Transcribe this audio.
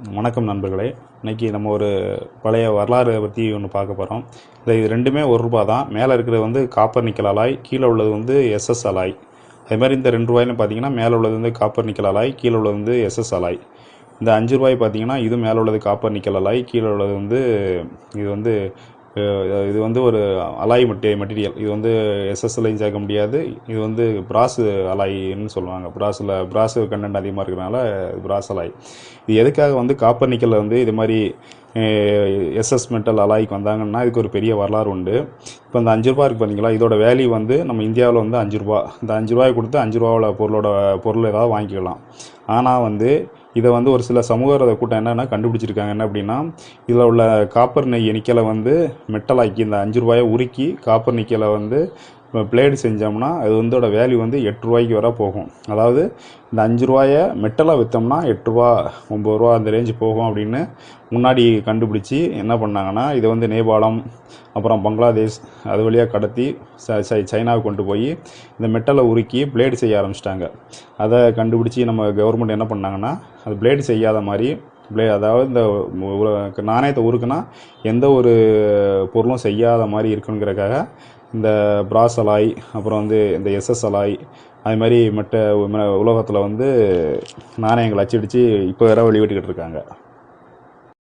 வணக்கம் நண்பர்களே. இன்றைக்கி நம்ம ஒரு பழைய வரலாறு பற்றி ஒன்று பார்க்க போகிறோம். இது ரெண்டுமே ₹1 தான். மேலே இருக்கிறது வந்து காப்பர் நிக்கல் அலாய், கீழே உள்ளது வந்து எஸ்எஸ் அலாய். அதே மாதிரி இந்த ₹2 பார்த்தீங்கன்னா மேலே உள்ளது வந்து காப்பர் நிக்கல் அலாய், கீழே உள்ளது வந்து எஸ்எஸ் அலாய். இந்த ₹5 பார்த்தீங்கன்னா இது மேலே உள்ளது காப்பர் நிக்கல் அலாய், கீழே உள்ளது வந்து இது வந்து ஒரு அலாய் மெட்டீரியல். இது வந்து எஸ்எஸ்எல்லையும் சேர்க்க முடியாது. இது வந்து பிராஸ் அலாய்ன்னு சொல்லுவாங்க. பிராஸ் கண்டென்ட் அதிகமாக இருக்கிறனால பிராஸ் அலாய். இது எதுக்காக வந்து காப்பர் நிக்கலில் வந்து இது மாதிரி எஸ்எஸ் மெட்டல் அலாய்க்கு வந்தாங்கன்னா இதுக்கு ஒரு பெரிய வரலாறு உண்டு. இப்போ இந்த ₹5 இருக்குது பார்த்தீங்களா, இதோட வேல்யூ வந்து நம்ம இந்தியாவில் வந்து ₹5. இந்த ₹5 கொடுத்து ₹5 பொருள் ஏதாவது வாங்கிக்கலாம். ஆனால் வந்து இதை வந்து ஒரு சில சமூக கூட்டம் என்னென்னா கண்டுபிடிச்சிருக்காங்க. என்ன அப்படின்னா, இதில் உள்ள காப்பர் நிக்கலை வந்து மெட்டலாக்கி இந்த ₹5 உருக்கி காப்பர் நிக்கலை வந்து பிளேடு செஞ்சோம்னா அது வந்து வேல்யூ வந்து ₹8 வரை போகும். அதாவது இந்த ₹5 மெட்டலாக விற்றோம்னா ₹8, ₹9 அந்த ரேஞ்சு போகும் அப்படின்னு முன்னாடி கண்டுபிடிச்சி என்ன பண்ணாங்கன்னா, இதை வந்து நேபாளம், அப்புறம் பங்களாதேஷ் அது வழியாக கடத்தி சைனாவுக்கு கொண்டு போய் இந்த மெட்டலை உருக்கி பிளேடு செய்ய ஆரம்பிச்சிட்டாங்க. அதை கண்டுபிடிச்சி நம்ம கவர்மெண்ட் என்ன பண்ணாங்கன்னா, அது பிளேடு செய்யாத மாதிரி அதாவது இந்த நாணயத்தை உருக்குனா எந்த ஒரு பொருளும் செய்யாத மாதிரி இருக்குங்கிறதுக்காக இந்த பிராஸ் அலாய், அப்புறம் வந்து இந்த எஸ்எஸ் அலாய், அது மாதிரி உலகத்தில் வந்து நாணயங்கள் அச்சடித்து இப்போ வேற வெளியிட்டுக்கிட்டு இருக்காங்க.